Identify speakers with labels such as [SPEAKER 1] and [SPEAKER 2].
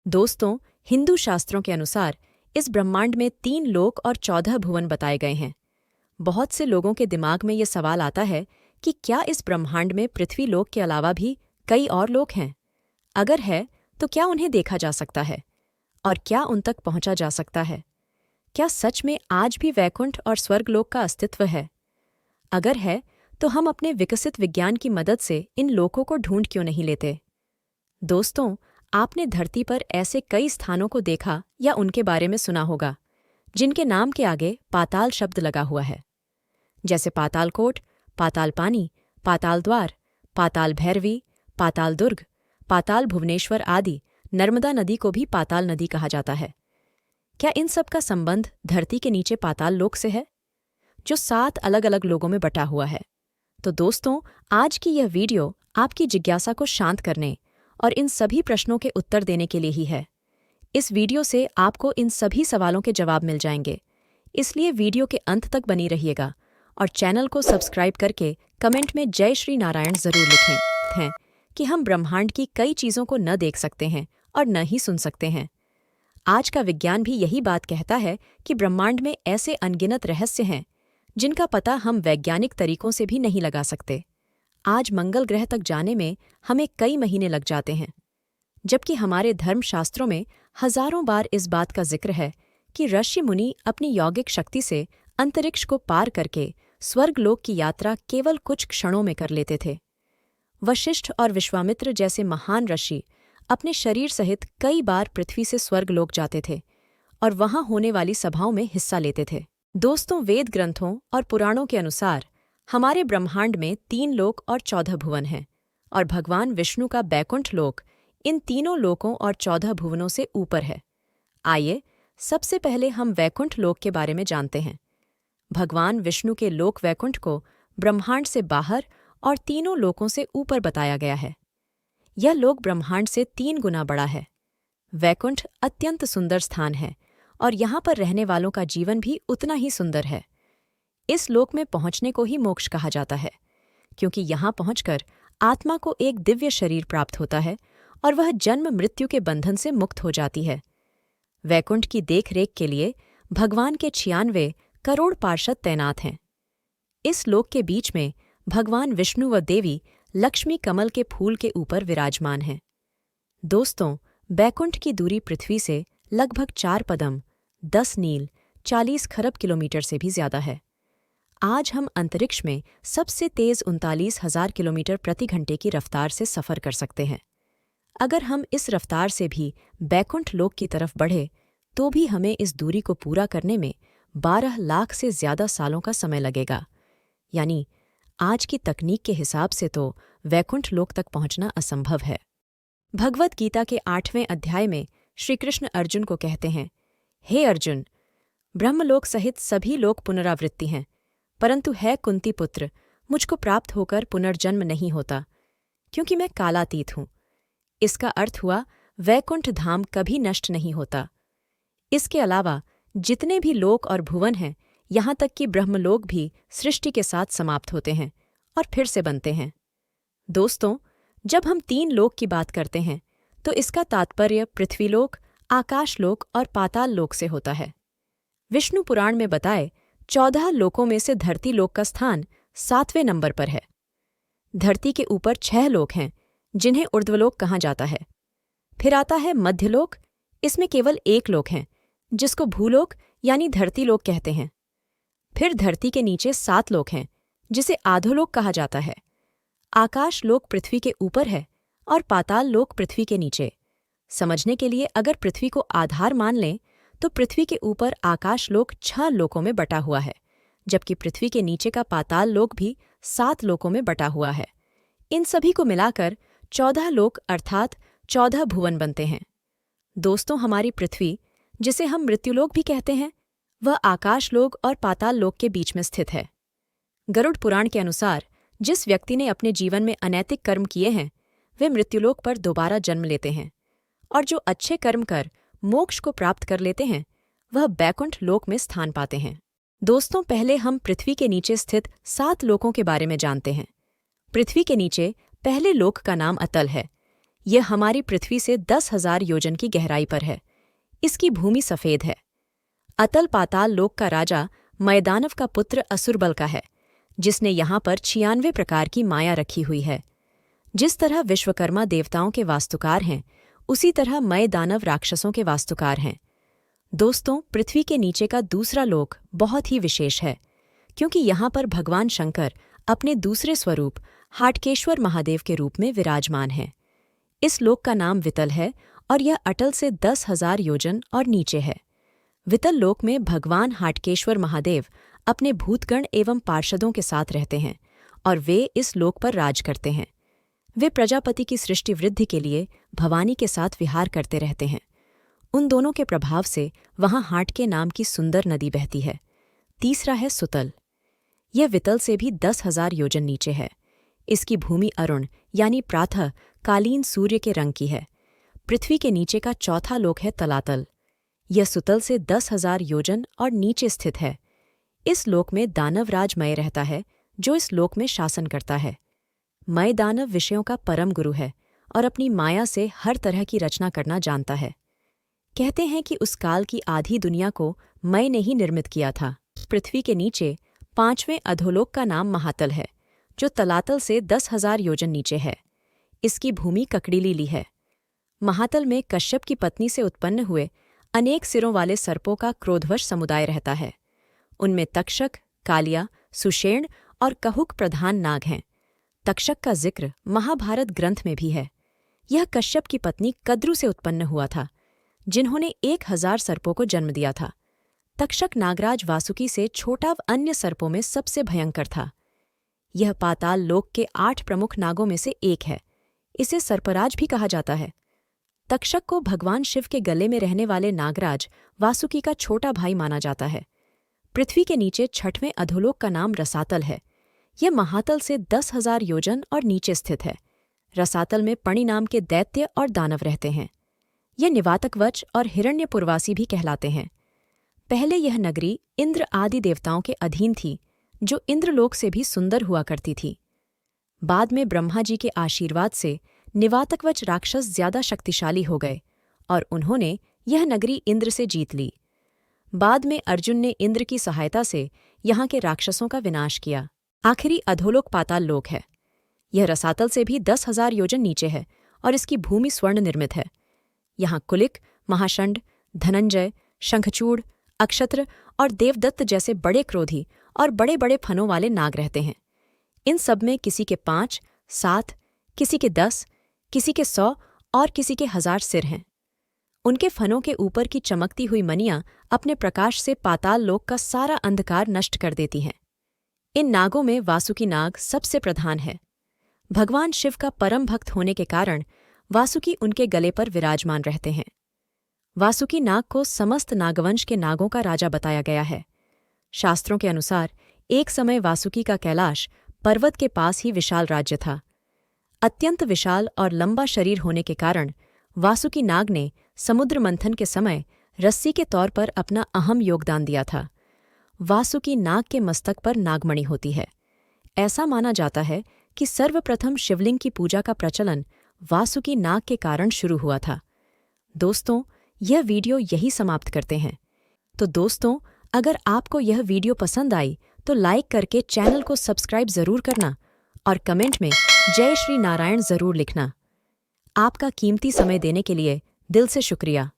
[SPEAKER 1] दोस्तों, हिंदू शास्त्रों के अनुसार इस ब्रह्मांड में 3 लोक और 14 भुवन बताए गए हैं। बहुत से लोगों के दिमाग में ये सवाल आता है कि क्या इस ब्रह्मांड में पृथ्वी लोक के अलावा भी कई और लोक हैं? अगर है, तो क्या उन्हें देखा जा सकता है? और क्या उन तक पहुंचा जा सकता है? क्या सच में आज भी वैकुंठ और स्वर्गलोक का अस्तित्व है? अगर है, तो हम अपने विकसित विज्ञान की मदद से इन लोकों को ढूंढ क्यों नहीं लेते? दोस्तों, आपने धरती पर ऐसे कई स्थानों को देखा या उनके बारे में सुना होगा, जिनके नाम के आगे पाताल शब्द लगा हुआ है। जैसे पातालकोट, पाताल पानी, पाताल द्वार, पाताल भैरवी, पाताल दुर्ग, पाताल भुवनेश्वर आदि। नर्मदा नदी को भी पाताल नदी कहा जाता है। क्या इन सब का संबंध धरती के नीचे पाताल लोक से है, जो 7 अलग अलग लोगों में बटा हुआ है? तो दोस्तों, आज की यह वीडियो आपकी जिज्ञासा को शांत करने और इन सभी प्रश्नों के उत्तर देने के लिए ही है। इस वीडियो से आपको इन सभी सवालों के जवाब मिल जाएंगे, इसलिए वीडियो के अंत तक बनी रहिएगा और चैनल को सब्सक्राइब करके कमेंट में जय श्री नारायण जरूर लिखें हैं कि हम ब्रह्मांड की कई चीज़ों को न देख सकते हैं और न ही सुन सकते हैं। आज का विज्ञान भी यही बात कहता है कि ब्रह्मांड में ऐसे अनगिनत रहस्य हैं जिनका पता हम वैज्ञानिक तरीकों से भी नहीं लगा सकते। आज मंगल ग्रह तक जाने में हमें कई महीने लग जाते हैं, जबकि हमारे धर्मशास्त्रों में हजारों बार इस बात का जिक्र है कि ऋषि मुनि अपनी यौगिक शक्ति से अंतरिक्ष को पार करके स्वर्गलोक की यात्रा केवल कुछ क्षणों में कर लेते थे। वशिष्ठ और विश्वामित्र जैसे महान ऋषि अपने शरीर सहित कई बार पृथ्वी से स्वर्गलोक जाते थे और वहां होने वाली सभाओं में हिस्सा लेते थे। दोस्तों, वेद ग्रंथों और पुराणों के अनुसार हमारे ब्रह्मांड में 3 लोक और 14 भुवन हैं, और भगवान विष्णु का बैकुंठ लोक इन तीनों लोकों और 14 भुवनों से ऊपर है। आइए सबसे पहले हम वैकुंठ लोक के बारे में जानते हैं। भगवान विष्णु के लोक वैकुंठ को ब्रह्मांड से बाहर और तीनों लोकों से ऊपर बताया गया है। यह लोक ब्रह्मांड से 3 गुना बड़ा है। वैकुंठ अत्यंत सुंदर स्थान है और यहाँ पर रहने वालों का जीवन भी उतना ही सुंदर है। इस लोक में पहुंचने को ही मोक्ष कहा जाता है, क्योंकि यहाँ पहुंचकर आत्मा को एक दिव्य शरीर प्राप्त होता है और वह जन्म मृत्यु के बंधन से मुक्त हो जाती है। वैकुंठ की देखरेख के लिए भगवान के 96 करोड़ पार्षद तैनात हैं। इस लोक के बीच में भगवान विष्णु व देवी लक्ष्मी कमल के फूल के ऊपर विराजमान हैं। दोस्तों, बैकुंठ की दूरी पृथ्वी से लगभग 4 पदम 10 नील 40 खरब किलोमीटर से भी ज्यादा है। आज हम अंतरिक्ष में सबसे तेज 39,000 किलोमीटर प्रति घंटे की रफ्तार से सफ़र कर सकते हैं। अगर हम इस रफ्तार से भी बैकुंठ लोक की तरफ बढ़े, तो भी हमें इस दूरी को पूरा करने में 12 लाख से ज्यादा सालों का समय लगेगा। यानी आज की तकनीक के हिसाब से तो वैकुंठ लोक तक पहुंचना असंभव है। भगवद गीता के 8वें अध्याय में श्री कृष्ण अर्जुन को कहते हैं, हे अर्जुन, ब्रह्मलोक सहित सभी लोक पुनरावृत्ति हैं, परंतु है कुंती पुत्र, मुझको प्राप्त होकर पुनर्जन्म नहीं होता, क्योंकि मैं कालातीत हूं। इसका अर्थ हुआ वैकुंठ धाम कभी नष्ट नहीं होता। इसके अलावा जितने भी लोक और भुवन हैं, यहाँ तक कि ब्रह्मलोक भी सृष्टि के साथ समाप्त होते हैं और फिर से बनते हैं। दोस्तों, जब हम 3 लोक की बात करते हैं, तो इसका तात्पर्य पृथ्वीलोक, आकाशलोक और पाताल लोक से होता है। विष्णु पुराण में बताए 14 लोकों में से धरती लोक का स्थान 7वें नंबर पर है। धरती के ऊपर 6 लोक हैं, जिन्हें ऊर्ध्वलोक कहा जाता है। फिर आता है मध्यलोक, इसमें केवल 1 लोक है, जिसको भूलोक यानी धरती लोक कहते हैं। फिर धरती के नीचे 7 लोक हैं, जिसे आधोलोक कहा जाता है। आकाश लोक पृथ्वी के ऊपर है और पाताल लोक पृथ्वी के नीचे। समझने के लिए अगर पृथ्वी को आधार मान लें, तो पृथ्वी के ऊपर आकाश लोक 6 लोकों में बटा हुआ है, जबकि पृथ्वी के नीचे का पाताल लोक भी 7 लोकों में बटा हुआ है। इन सभी को मिलाकर 14 लोक अर्थात 14 भुवन बनते हैं। दोस्तों, हमारी पृथ्वी, जिसे हम मृत्युलोक भी कहते हैं, वह आकाश लोक और पाताल लोक के बीच में स्थित है। गरुड़ पुराण के अनुसार जिस व्यक्ति ने अपने जीवन में अनैतिक कर्म किए हैं, वे मृत्युलोक पर दोबारा जन्म लेते हैं, और जो अच्छे कर्म कर मोक्ष को प्राप्त कर लेते हैं, वह बैकुंठ लोक में स्थान पाते हैं। दोस्तों, पहले हम पृथ्वी के नीचे स्थित 7 लोकों के बारे में जानते हैं। पृथ्वी के नीचे पहले लोक का नाम अतल है। यह हमारी पृथ्वी से 10,000 योजन की गहराई पर है। इसकी भूमि सफ़ेद है। अतल पाताल लोक का राजा मयदानव का पुत्र असुरबल का है, जिसने यहाँ पर 96 प्रकार की माया रखी हुई है। जिस तरह विश्वकर्मा देवताओं के वास्तुकार हैं, उसी तरह मयदानव राक्षसों के वास्तुकार हैं। दोस्तों, पृथ्वी के नीचे का दूसरा लोक बहुत ही विशेष है, क्योंकि यहाँ पर भगवान शंकर अपने दूसरे स्वरूप हाटकेश्वर महादेव के रूप में विराजमान हैं। इस लोक का नाम वितल है और यह अटल से 10,000 योजन और नीचे है। वितल लोक में भगवान हाटकेश्वर महादेव अपने भूतगण एवं पार्षदों के साथ रहते हैं और वे इस लोक पर राज करते हैं। वे प्रजापति की सृष्टि वृद्धि के लिए भवानी के साथ विहार करते रहते हैं। उन दोनों के प्रभाव से वहाँ हाटके नाम की सुंदर नदी बहती है। तीसरा है सुतल। यह वितल से भी 10,000 योजन नीचे है। इसकी भूमि अरुण यानी प्रातः कालीन सूर्य के रंग की है। पृथ्वी के नीचे का चौथा लोक है तलातल। यह सुतल से 10,000 योजन और नीचे स्थित है। इस लोक में दानवराज मय रहता है, जो इस लोक में शासन करता है। मय दानव विषयों का परम गुरु है और अपनी माया से हर तरह की रचना करना जानता है। कहते हैं कि उस काल की आधी दुनिया को मय ने ही निर्मित किया था। पृथ्वी के नीचे 5वें अधोलोक का नाम महातल है, जो तलातल से 10,000 योजन नीचे है। इसकी भूमि ककड़ीलीली है। महातल में कश्यप की पत्नी से उत्पन्न हुए अनेक सिरों वाले सर्पों का क्रोधवश समुदाय रहता है। उनमें तक्षक, कालिया, सुषेण और कहुक प्रधान नाग हैं। तक्षक का जिक्र महाभारत ग्रंथ में भी है। यह कश्यप की पत्नी कद्रु से उत्पन्न हुआ था, जिन्होंने 1,000 सर्पों को जन्म दिया था। तक्षक नागराज वासुकी से छोटा अन्य सर्पों में सबसे भयंकर था। यह पाताल लोक के 8 प्रमुख नागों में से एक है। इसे सर्पराज भी कहा जाता है। तक्षक को भगवान शिव के गले में रहने वाले नागराज वासुकी का छोटा भाई माना जाता है। पृथ्वी के नीचे 6वें अधोलोक का नाम रसातल है। यह महातल से 10,000 योजन और नीचे स्थित है। रसातल में पणि नाम के दैत्य और दानव रहते हैं। यह निवातकवच और हिरण्यपुरवासी भी कहलाते हैं। पहले यह नगरी इंद्र आदि देवताओं के अधीन थी, जो इंद्रलोक से भी सुंदर हुआ करती थी। बाद में ब्रह्मा जी के आशीर्वाद से निवातकवच राक्षस ज्यादा शक्तिशाली हो गए और उन्होंने यह नगरी इंद्र से जीत ली। बाद में अर्जुन ने इंद्र की सहायता से यहाँ के राक्षसों का विनाश किया। आखिरी अधोलोक पाताल लोक है। यह रसातल से भी 10,000 योजन नीचे है और इसकी भूमि स्वर्ण निर्मित है। यहाँ कुलिक, महाशंड, धनंजय, शंखचूड़, अक्षत्र और देवदत्त जैसे बड़े क्रोधी और बड़े बड़े फनों वाले नाग रहते हैं। इन सब में किसी के 5, 7, किसी के 10, किसी के 100 और किसी के 1000 सिर हैं। उनके फनों के ऊपर की चमकती हुई मनियां अपने प्रकाश से पाताल लोक का सारा अंधकार नष्ट कर देती हैं। इन नागों में वासुकी नाग सबसे प्रधान है। भगवान शिव का परम भक्त होने के कारण वासुकी उनके गले पर विराजमान रहते हैं। वासुकी नाग को समस्त नागवंश के नागों का राजा बताया गया है। शास्त्रों के अनुसार एक समय वासुकी का कैलाश पर्वत के पास ही विशाल राज्य था। अत्यंत विशाल और लंबा शरीर होने के कारण वासुकी नाग ने समुद्र मंथन के समय रस्सी के तौर पर अपना अहम योगदान दिया था। वासुकी नाग के मस्तक पर नागमणि होती है। ऐसा माना जाता है कि सर्वप्रथम शिवलिंग की पूजा का प्रचलन वासुकी नाग के कारण शुरू हुआ था। दोस्तों, यह वीडियो यही समाप्त करते हैं। तो दोस्तों, अगर आपको यह वीडियो पसंद आई तो लाइक करके चैनल को सब्सक्राइब जरूर करना और कमेंट में जय श्री नारायण जरूर लिखना। आपका कीमती समय देने के लिए दिल से शुक्रिया।